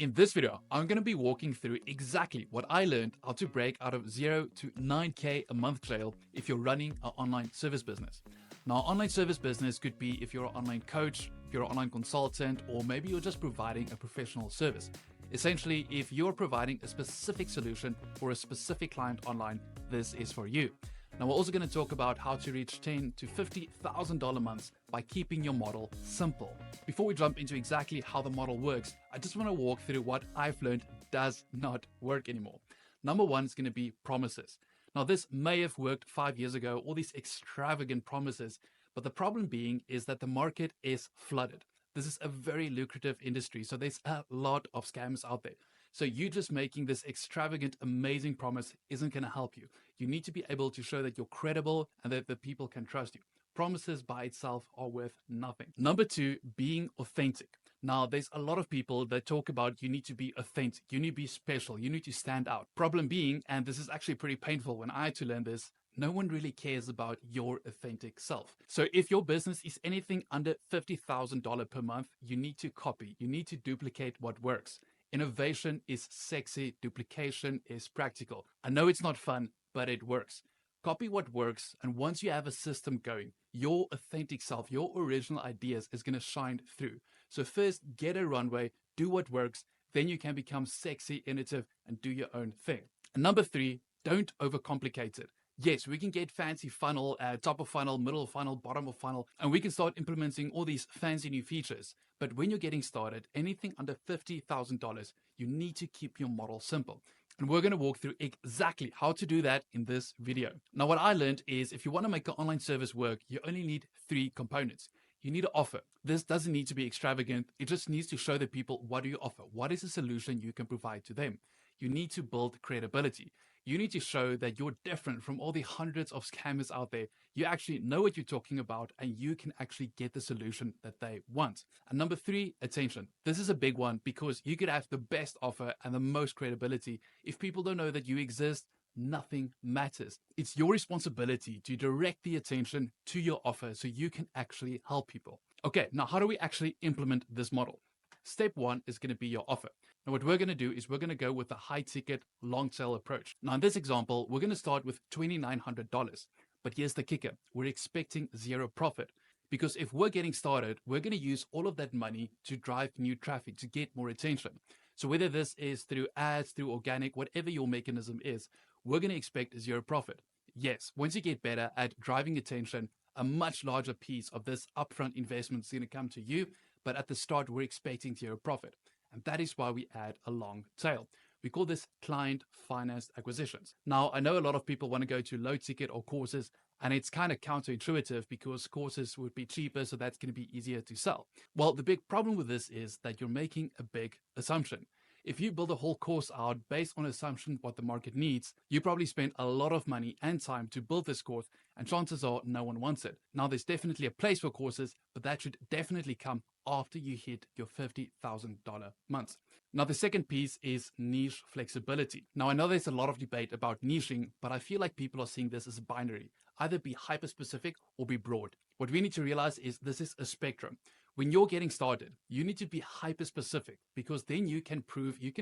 In this video, I'm going to be walking through exactly what I learned how to break out of 0 to 9K a month trail if you're running an online service business. Now, online service business could be if you're an online coach, if you're an online consultant, or maybe you're just providing a professional service. Essentially, if you're providing a specific solution for a specific client online, this is for you. Now, we're also going to talk about how to reach $10,000 to $50,000 months by keeping your model simple. Before we jump into exactly how the model works, I just want to walk through what I've learned does not work anymore. Number one is going to be promises. Now, this may have worked 5 years ago, all these extravagant promises, but the problem being is that the market is flooded. This is a very lucrative industry, so there's a lot of scams out there. So you just making this extravagant, amazing promise isn't going to help you. You need to be able to show that you're credible and that the people can trust you. Promises by itself are worth nothing. Number two, being authentic. Now, there's a lot of people that talk about you need to be authentic, you need to be special, you need to stand out. Problem being, and this is actually pretty painful when I had to learn this, no one really cares about your authentic self. So if your business is anything under $50,000 per month, you need to copy, you need to duplicate what works. Innovation is sexy, duplication is practical. I know it's not fun, but it works. Copy what works, and once you have a system going, your authentic self, your original ideas is going to shine through. So first, get a runway, do what works, then you can become sexy, innovative, and do your own thing. And number three, don't overcomplicate it. Yes, we can get fancy funnel, top of funnel, middle of funnel, bottom of funnel, and we can start implementing all these fancy new features. But when you're getting started, anything under $50,000, you need to keep your model simple. And we're going to walk through exactly how to do that in this video. Now, what I learned is if you want to make an online service work, you only need 3 components. You need an offer. This doesn't need to be extravagant. It just needs to show the people what do you offer? What is the solution you can provide to them? You need to build credibility. You need to show that you're different from all the hundreds of scammers out there. You actually know what you're talking about and you can actually get the solution that they want. And number 3, attention. This is a big one because you could have the best offer and the most credibility. If people don't know that you exist, nothing matters. It's your responsibility to direct the attention to your offer so you can actually help people. Okay, now how do we actually implement this model? Step 1 is going to be your offer. Now, what we're going to do is we're going to go with a high ticket, long tail approach. Now, in this example, we're going to start with $2,900. But here's the kicker. We're expecting 0 profit. Because if we're getting started, we're going to use all of that money to drive new traffic, to get more attention. So whether this is through ads, through organic, whatever your mechanism is, we're going to expect 0 profit. Yes, once you get better at driving attention, a much larger piece of this upfront investment is going to come to you. But at the start, we're expecting 0 profit. And that is why we add a long tail. We call this client financed acquisitions. Now, I know a lot of people want to go to low ticket or courses, and it's kind of counterintuitive because courses would be cheaper, so that's going to be easier to sell. Well, the big problem with this is that you're making a big assumption. If you build a whole course out based on assumption what the market needs, you probably spend a lot of money and time to build this course, and chances are no one wants it. Now, there's definitely a place for courses, but that should definitely come after you hit your $50,000 months. Now, the second piece is niche flexibility. Now, I know there's a lot of debate about niching, but I feel like people are seeing this as a binary. Either be hyper-specific or be broad. What we need to realize is this is a spectrum. When you're getting started, you need to be hyper-specific because then you can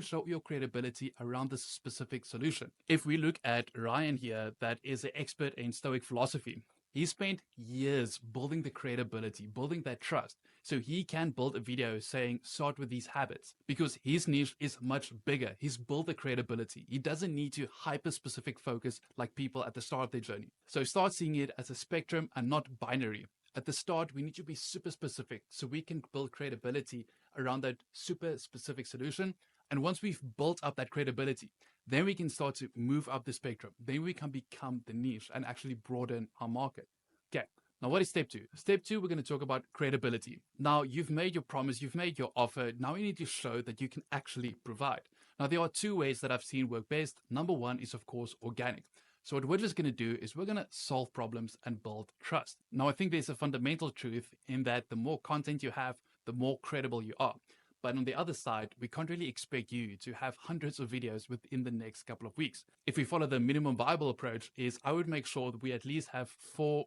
show your credibility around this specific solution. If we look at Ryan here, that is an expert in Stoic philosophy, he spent years building the credibility, building that trust, so he can build a video saying, start with these habits, because his niche is much bigger. He's built the credibility. He doesn't need to hyper-specific focus like people at the start of their journey. So start seeing it as a spectrum and not binary. At the start, we need to be super specific so we can build credibility around that super specific solution. And once we've built up that credibility, then we can start to move up the spectrum. Then we can become the niche and actually broaden our market. Okay, now what is step 2? Step 2, we're going to talk about credibility. Now, you've made your promise, you've made your offer. Now you need to show that you can actually provide. Now, there are 2 ways that I've seen work best. Number 1 is, of course, organic. So what we're just going to do is we're going to solve problems and build trust. Now, I think there's a fundamental truth in that the more content you have, the more credible you are. But on the other side, we can't really expect you to have hundreds of videos within the next couple of weeks. If we follow the minimum viable approach, is I would make sure that we at least have four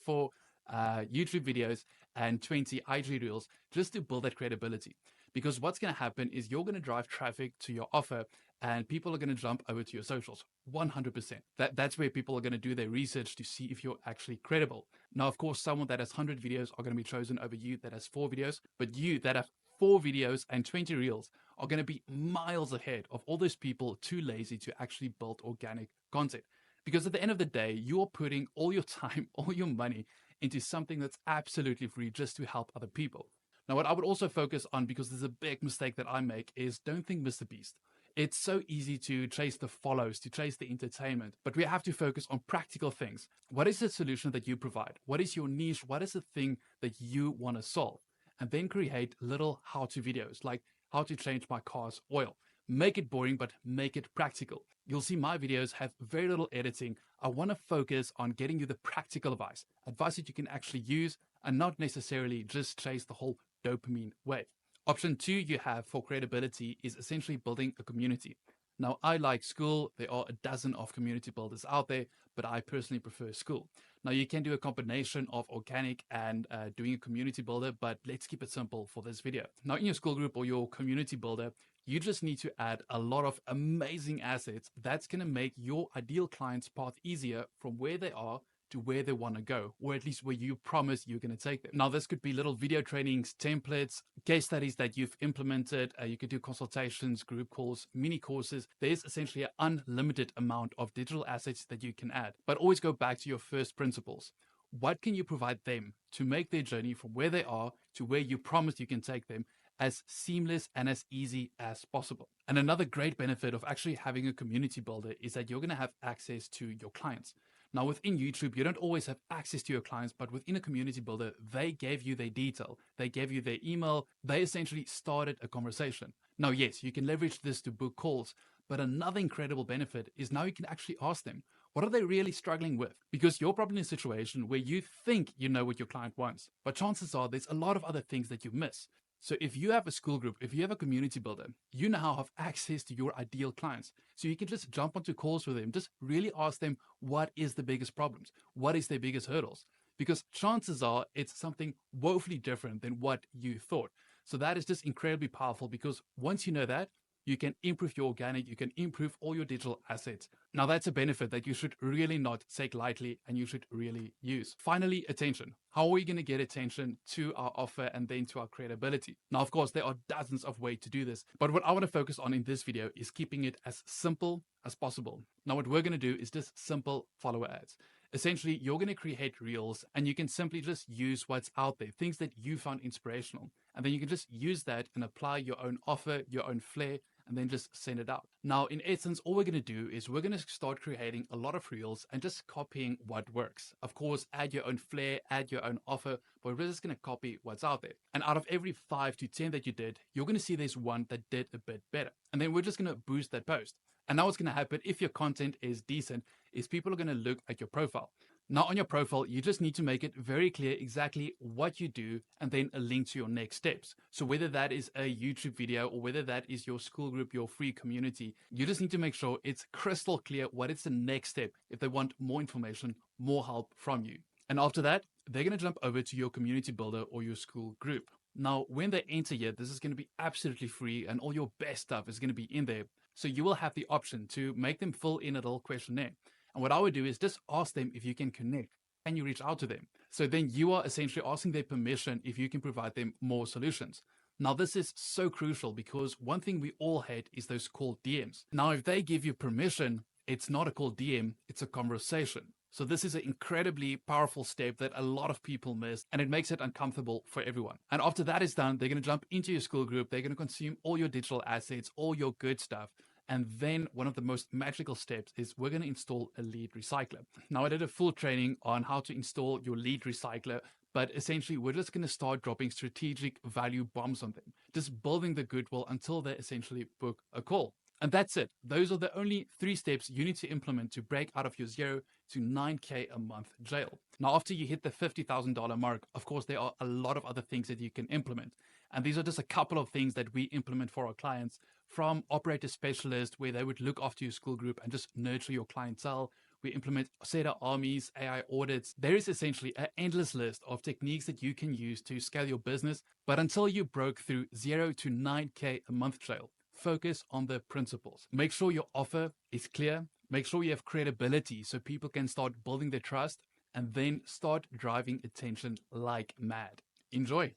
YouTube videos and 20 IG reels just to build that credibility. Because what's going to happen is you're going to drive traffic to your offer and people are going to jump over to your socials. 100%. That's where people are going to do their research to see if you're actually credible. Now, of course, someone that has 100 videos are going to be chosen over you that has 4 videos, but you that have 4 videos and 20 reels are going to be miles ahead of all those people too lazy to actually build organic content. Because at the end of the day, you're putting all your time, all your money into something that's absolutely free just to help other people. Now, what I would also focus on, because there's a big mistake that I make, is don't think Mr. Beast. It's so easy to chase the follows, to chase the entertainment, but we have to focus on practical things. What is the solution that you provide? What is your niche? What is the thing that you want to solve? And then create little how-to videos, like how to change my car's oil. Make it boring, but make it practical. You'll see my videos have very little editing. I want to focus on getting you the practical advice that you can actually use, and not necessarily just chase the whole dopamine wave. Option 2 you have for credibility is essentially building a community. Now, I like School. There are a dozen of community builders out there, but I personally prefer School. Now, you can do a combination of organic and doing a community builder, but let's keep it simple for this video. Now, in your School group or your community builder, you just need to add a lot of amazing assets that's going to make your ideal client's path easier from where they are to where they want to go, or at least where you promise you're going to take them. Now, this could be little video trainings, templates, case studies that you've implemented. You could do consultations, group calls, mini courses. There's essentially an unlimited amount of digital assets that you can add. But always go back to your first principles. What can you provide them to make their journey from where they are to where you promised you can take them as seamless and as easy as possible? And another great benefit of actually having a community builder is that you're going to have access to your clients. Now, within YouTube, you don't always have access to your clients, but within a community builder, they gave you their detail. They gave you their email. They essentially started a conversation. Now, yes, you can leverage this to book calls, but another incredible benefit is now you can actually ask them, what are they really struggling with? Because you're probably in a situation where you think you know what your client wants, but chances are there's a lot of other things that you miss. So if you have a school group, if you have a community builder, you now have access to your ideal clients. So you can just jump onto calls with them, just really ask them what is the biggest problems, what is their biggest hurdles, because chances are it's something woefully different than what you thought. So that is just incredibly powerful, because once you know that, you can improve your organic, you can improve all your digital assets. Now, that's a benefit that you should really not take lightly and you should really use. Finally, attention. How are we going to get attention to our offer and then to our credibility? Now, of course, there are dozens of ways to do this, but what I want to focus on in this video is keeping it as simple as possible. Now, what we're going to do is just simple follower ads. Essentially, you're going to create reels and you can simply just use what's out there, things that you found inspirational. And then you can just use that and apply your own offer, your own flair, and then just send it out. Now, in essence, all we're going to do is we're going to start creating a lot of reels and just copying what works. Of course, add your own flair, add your own offer, but we're just going to copy what's out there. And out of every 5 to 10 that you did, you're going to see there's one that did a bit better. And then we're just going to boost that post. And now what's going to happen if your content is decent is people are going to look at your profile. Now, on your profile, you just need to make it very clear exactly what you do and then a link to your next steps. So whether that is a YouTube video or whether that is your school group, your free community, you just need to make sure it's crystal clear what is the next step if they want more information, more help from you. And after that, they're going to jump over to your community builder or your school group. Now, when they enter here, this is going to be absolutely free and all your best stuff is going to be in there. So you will have the option to make them fill in a little questionnaire. And what I would do is just ask them if you can connect. Can you reach out to them? So then you are essentially asking their permission if you can provide them more solutions. Now, this is so crucial because one thing we all hate is those cold DMs. Now, if they give you permission, it's not a cold DM, it's a conversation. So this is an incredibly powerful step that a lot of people miss, and it makes it uncomfortable for everyone. And after that is done, they're going to jump into your school group. They're going to consume all your digital assets, all your good stuff. And then one of the most magical steps is we're going to install a lead recycler. Now, I did a full training on how to install your lead recycler, but essentially we're just going to start dropping strategic value bombs on them, just building the goodwill until they essentially book a call. And that's it. Those are the only 3 steps you need to implement to break out of your 0 to 9K a month jail. Now, after you hit the $50,000 mark, of course, there are a lot of other things that you can implement. And these are just a couple of things that we implement for our clients, from operator specialist, where they would look after your school group and just nurture your clientele. We implement SETA armies, AI audits. There is essentially an endless list of techniques that you can use to scale your business. But until you broke through 0 to 9K a month trail, focus on the principles. Make sure your offer is clear. Make sure you have credibility so people can start building their trust, and then start driving attention like mad. Enjoy.